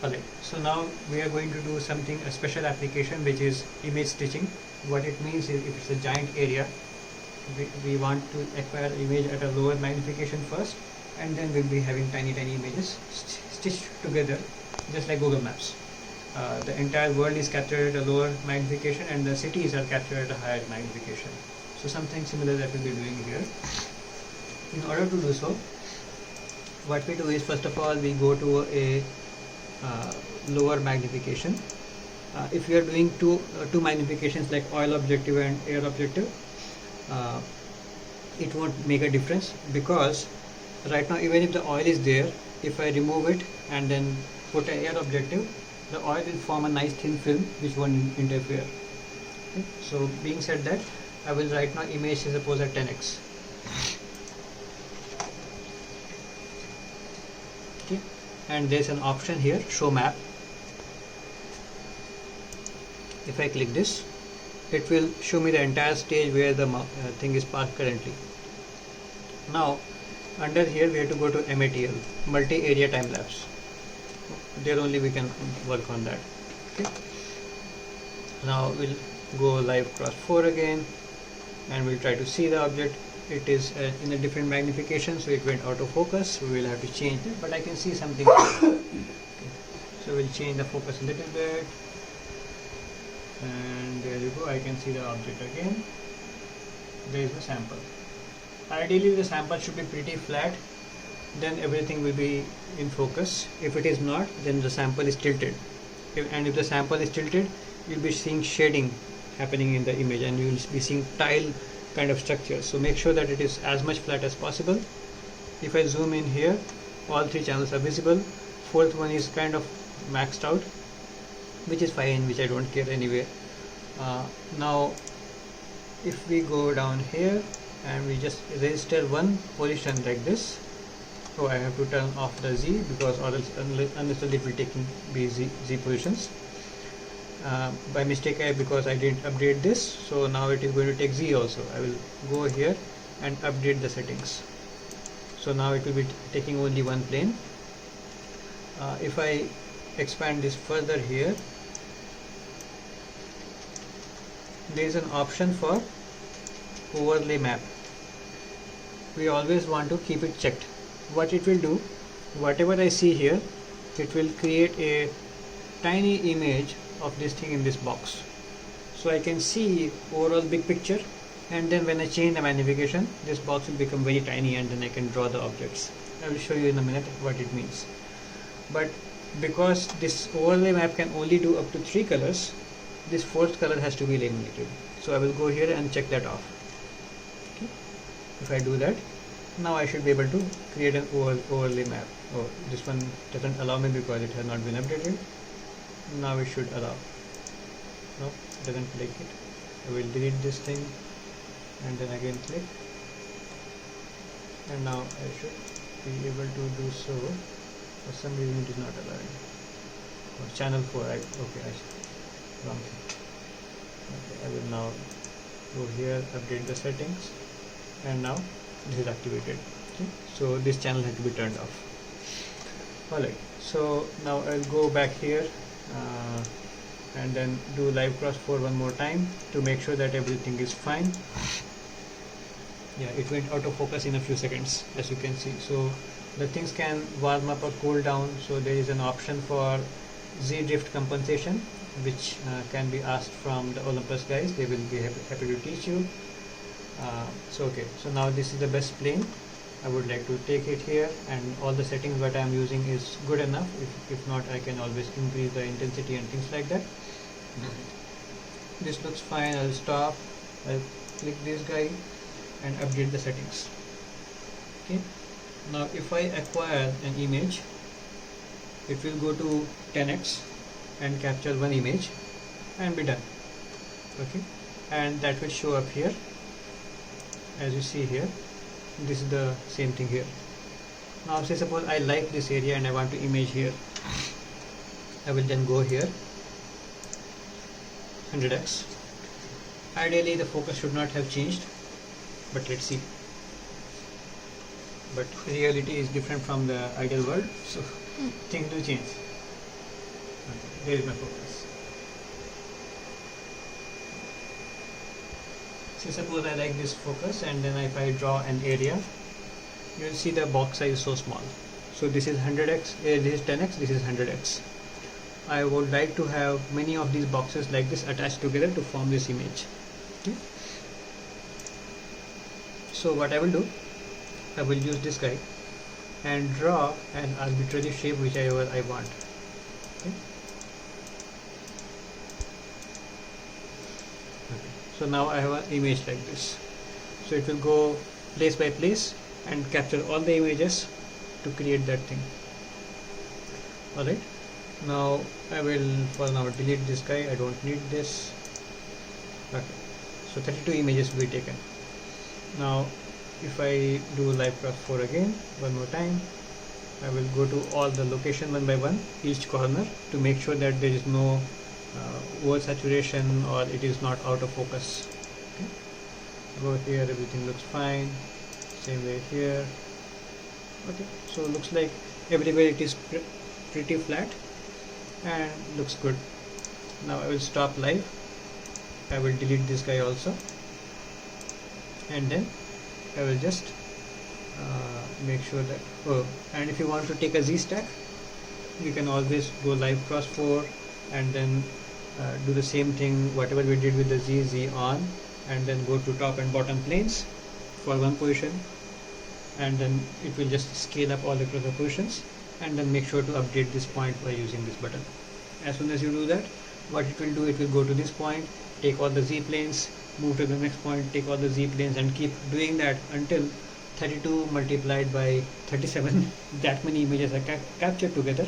Alright, so now we are going to do something, a special application, which is image stitching. What it means is, if it's a giant area, we want to acquire image at a lower magnification first, and then we'll be having tiny images stitched together, just like Google Maps. The entire world is captured at a lower magnification, and the cities are captured at a higher magnification. So something similar that we'll be doing here. In order to do so, what we do is, first of all, we go to a lower magnification. If you are doing two magnifications like oil objective and air objective, it won't make a difference, because right now, even if the oil is there, if I remove it and then put an air objective, the oil will form a nice thin film which won't interfere. Okay. So being said that, I will right now image, suppose, at 10x. Okay. And there's an option here, show map. If I click this, it will show me the entire stage where the thing is parked currently. Now under here we have to go to MATL, multi-area time lapse. There only we can work on that. Okay. Now we'll go live cross 4 again, and we'll try to see the object. It is in a different magnification, so it went out of focus. We will have to change it, but I can see something. Okay. So we'll change the focus a little bit, and there you go. I can see the object again. There is the sample. Ideally the sample should be pretty flat, then everything will be in focus. If it is not, then the sample is tilted, and if the sample is tilted, you'll be seeing shading happening in the image, and you will be seeing tile kind of structure. So make sure that it is as much flat as possible. If I zoom in here, all three channels are visible. Fourth one is kind of maxed out, which is fine, which I don't care anyway. Now if we go down here and we just register one position like this, so I have to turn off the Z, because or else unless it will be Z positions. By mistake, because I didn't update this, so now it is going to take Z also. I will go here and update the settings. So now it will be taking only one plane. If I expand this further here, there is an option for overlay map. We always want to keep it checked. What it will do, whatever I see here, it will create a tiny image of this thing in this box, so I can see overall big picture, and then when I change the magnification, this box will become very tiny, and then I can draw the objects. I will show you in a minute what it means. But because this overlay map can only do up to 3 colors, this fourth color has to be eliminated. So I will go here and check that off. Okay. If I do that, now I should be able to create an overlay map. Oh, this one doesn't allow me because it has not been updated. Now it should allow. No, it doesn't like it. I will delete this thing and then again click, and now I should be able to do so. For some reason it is not allowing. Oh, channel 4, okay, wrong thing. Okay, I will now go here, update the settings, and now this is activated. Okay. So this channel has to be turned off. Alright, so now I'll go back here and then do live cross 4 one more time to make sure that everything is fine. Yeah, it went out of focus in a few seconds, as you can see. So the things can warm up or cool down. So there is an option for Z drift compensation, which can be asked from the Olympus guys. They will be happy to teach you. Okay, so now this is the best plane. I would like to take it here, and all the settings that I am using is good enough. If not, I can always increase the intensity and things like that. This looks fine. I'll stop. I'll click this guy and update the settings. Okay. Now if I acquire an image, it will go to 10x and capture one image and be done. Okay, and that will show up here. As you see here, this is the same thing here. Now say suppose I like this area and I want to image here. I will then go here, 100x. Ideally the focus should not have changed, but let's see. But reality is different from the ideal world, so things do change. Okay, there is my focus. So suppose I like this focus, and then if I draw an area, you will see the box size is so small. So this is 100x, this is 10x, this is 100x. I would like to have many of these boxes like this attached together to form this image. Okay. So what I will do, I will use this guy and draw an arbitrary shape whichever I want. Okay. Okay. So now I have an image like this. So it will go place by place and capture all the images to create that thing. Alright. Now I will for now delete this guy. I don't need this. Okay. So 32 images will be taken. Now if I do live cross 4 again one more time, I will go to all the location one by one, each corner, to make sure that there is no over saturation or it is not out of focus. Okay. Go here, everything looks fine. Same way here. Okay, so looks like everywhere it is pretty flat and looks good. Now I will stop live. I will delete this guy also, and then I will just make sure that and if you want to take a Z stack, you can always go live cross 4 and then do the same thing whatever we did with the Z on, and then go to top and bottom planes for one position, and then it will just scale up all across the positions, and then make sure to update this point by using this button. As soon as you do that, what it will do, it will go to this point, take all the Z planes, move to the next point, take all the Z planes, and keep doing that until 32 multiplied by 37 that many images are captured together,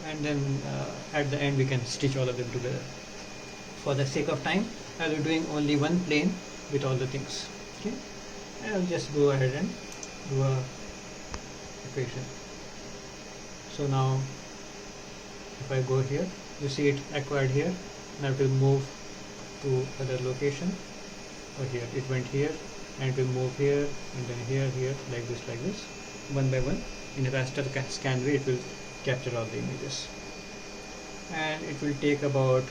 and then at the end we can stitch all of them together. For the sake of time, I will be doing only one plane with all the things. Okay, I will just go ahead and do a equation. So now if I go here, you see it acquired here. Now it will move to other location, or here it went here, and it will move here, and then here, like this, one by one. In a raster scan way, it will capture all the images, and it will take about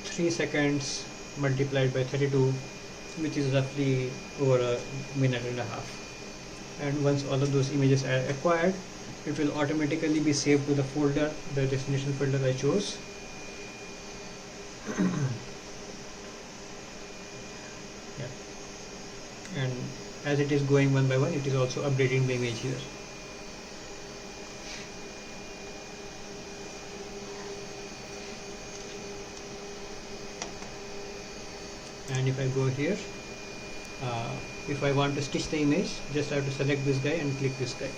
3 seconds multiplied by 32, which is roughly over a minute and a half. And once all of those images are acquired, it will automatically be saved to the folder, the destination folder I chose. Yeah. And as it is going one by one, it is also updating the image here. And if I go here, if I want to stitch the image, just have to select this guy and click this guy.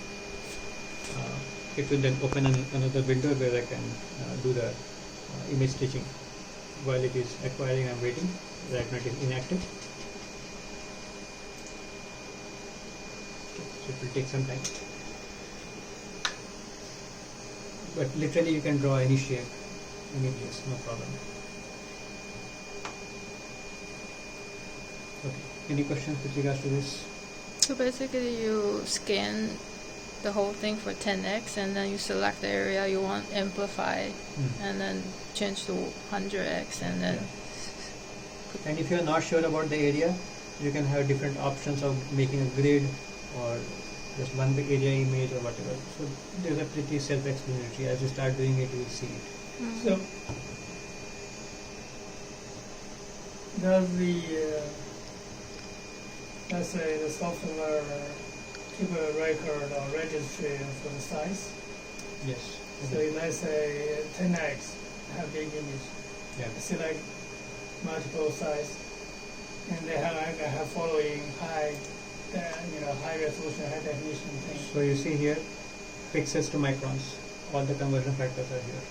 It will then open another window where I can do the image stitching. While it is acquiring, I'm waiting. Right now it is inactive. Okay, so it will take some time. But literally you can draw any shape, any place, no problem. Okay, any questions with regards to this? So basically you scan the whole thing for 10x, and then you select the area you want amplify, and then change to 100x, and then and if you are not sure about the area, you can have different options of making a grid or just one big area image or whatever. So these are pretty self-explanatory. As you start doing it, you will see it. So does the let's say the software keep a record or registry for the size? Yes. So let's say 10x have big image. Yeah. Select multiple size, and they have following high, high resolution, high definition thing. So you see here, pixels to microns. All the conversion factors are here.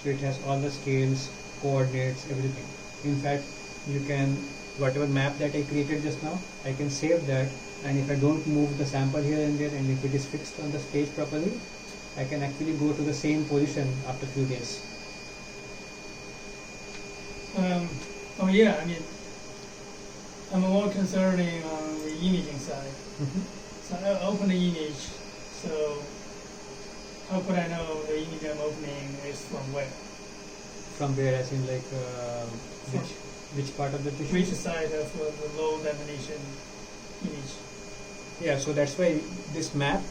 So it has all the scales, coordinates, everything. In fact, you can, whatever map that I created just now, I can save that, and if I don't move the sample here and there, and if it is fixed on the stage properly, I can actually go to the same position after a few days. Yeah, I mean, I'm more concerning on the imaging side. So I open the image, So how could I know the image I'm opening is from where? From where, as in like which part of the tissue? Which side of the low definition image? Yeah, so that's why this map,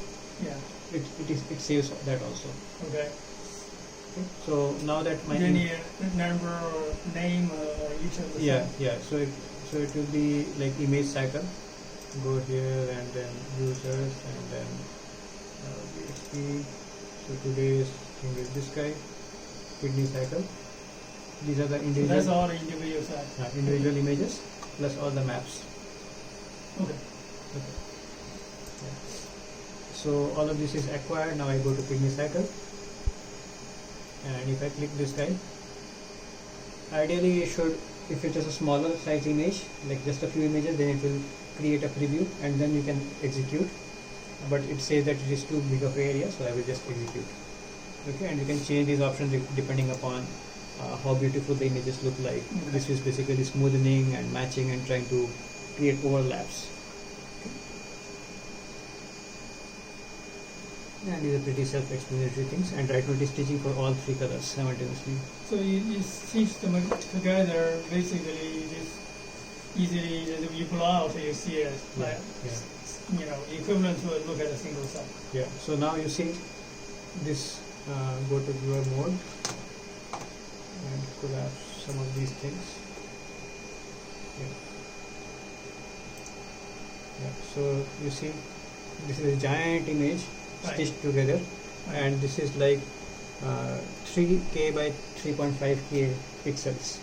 Yeah. it saves that also. Okay. Okay. So now that my Do you need a number or name or each of the yeah, so it will be like image cycle. Go here and then users and then VHP. So today's thing is this guy, kidney cycle. These are the So individual that's all the individual side. individual images plus all the maps. Okay. Okay. Yeah. So all of this is acquired. Now I go to kidney cycle, and if I click this guy, ideally it should, if it is a smaller size image, like just a few images, then it will create a preview and then you can execute. But it says that it is too big of an area, so I will just execute. Okay, and you can change these options depending upon how beautiful the images look like. Okay. This is basically smoothing and matching and trying to create overlaps. And these are pretty self-explanatory things. And right now it is stitching for all three colors simultaneously. So you stitch them together. Basically, you just easily you pull out, you see it like equivalent to look at a single side. Yeah. So now you see this. Go to viewer mode and collapse some of these things. Yeah. So you see, this is a giant image stitched together, and this is like 3K by 3.5K pixels.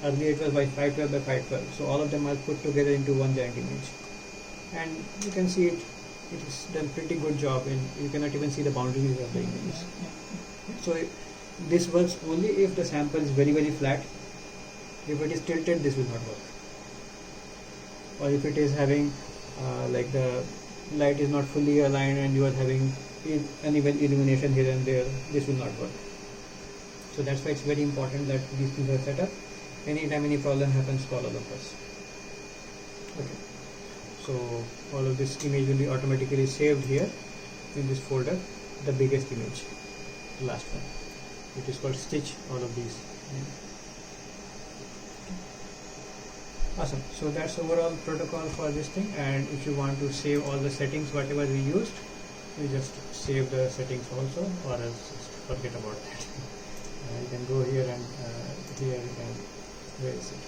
Earlier it was by 512 by 512. So all of them are put together into one giant image, and you can see it is done pretty good job, and you cannot even see the boundaries of the images. So this works only if the sample is very very flat. If it is tilted, this will not work. Or if it is having like the light is not fully aligned and you are having uneven illumination here and there, this will not work. So that's why it's very important that these things are set up. Anytime any problem happens, call Olympus. Okay. So all of this image will be automatically saved here in this folder, the biggest image, the last one. It is called stitch, all of these. Awesome. So that's overall protocol for this thing, and if you want to save all the settings whatever we used, you just save the settings also, or else just forget about that. You can go here and here you can, where is it?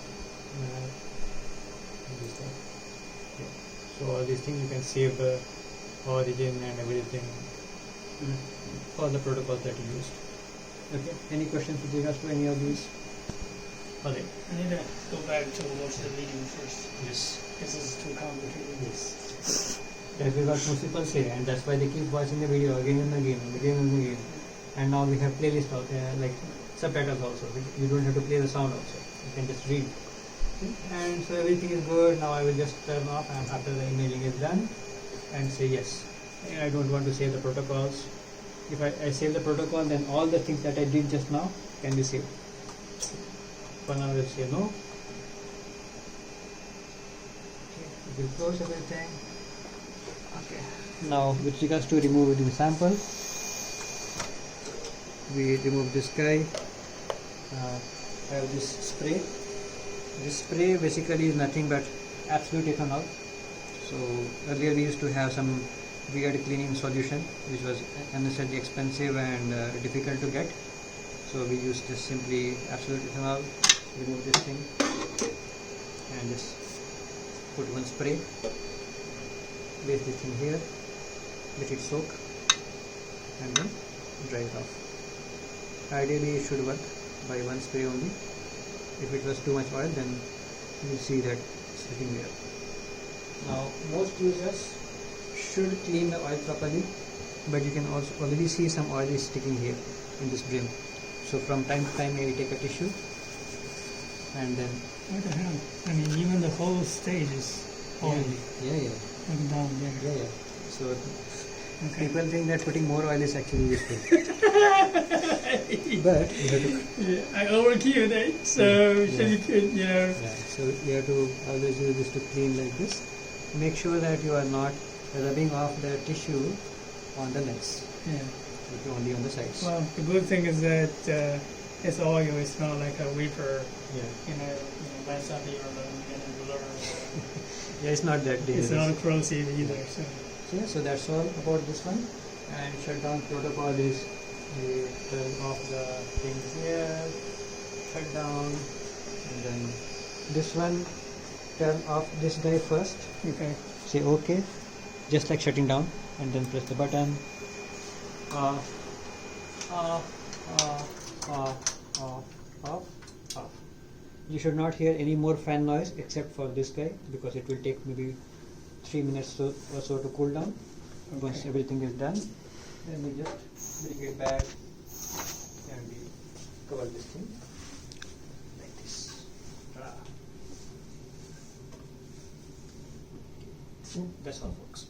This one. Yeah. So all these things you can save the origin and everything, all the protocols that you used. Okay. Any questions with regards to any of these? Okay. I need to go back to watch the video first. Yes. This is too complicated. Yes. Yes, we got multiple say, and that's why they keep watching the video again and again and again and again. And now we have playlist out there, like subtitles also. You don't have to play the sound also. You can just read. Okay. And so everything is good. Now I will just turn off and after the emailing is done and say yes. And I don't want to save the protocols. If I save the protocol, then all the things that I did just now can be saved. For now, we'll say no. Okay, we will close everything. Okay. Now, with regards to removing the sample, we remove this guy. I have this spray. This spray basically is nothing but absolute ethanol. So earlier we used to have some weird cleaning solution which was unnecessarily expensive and difficult to get. So we use just simply absolute ethanol. Remove this thing and just put one spray, place this thing here, let it soak and then dry it off. Ideally it should work by one spray only. If it was too much oil, then you will see that sitting there. Now most users should clean the oil properly, but you can also already see some oil is sticking here in this brim. So from time to time maybe take a tissue and then What the hell? I mean, even the whole stage is oily. Yeah. Like down there. Yeah. So people think that putting more oil is actually useful. But you have to I overkilled it, so you could, yeah, so you have to always use this to clean like this. Make sure that you are not rubbing off the tissue on the necks, Yeah. it will be only on the sides. Well, the good thing is that it's oil. It's not like a vapor. Yeah. Mess up your blur. Yeah, it's not that dangerous. It's not corrosive either. So. Yeah, so that's all about this one. And shutdown protocol is you turn off the thing here, shut down, and then this one, turn off this guy first. Okay. Say OK, just like shutting down, and then press the button. Off, off. You should not hear any more fan noise except for this guy, because it will take maybe 3 minutes or so to cool down. Okay. Once everything is done, then we just bring it back and we cover this thing like this. That's all, folks.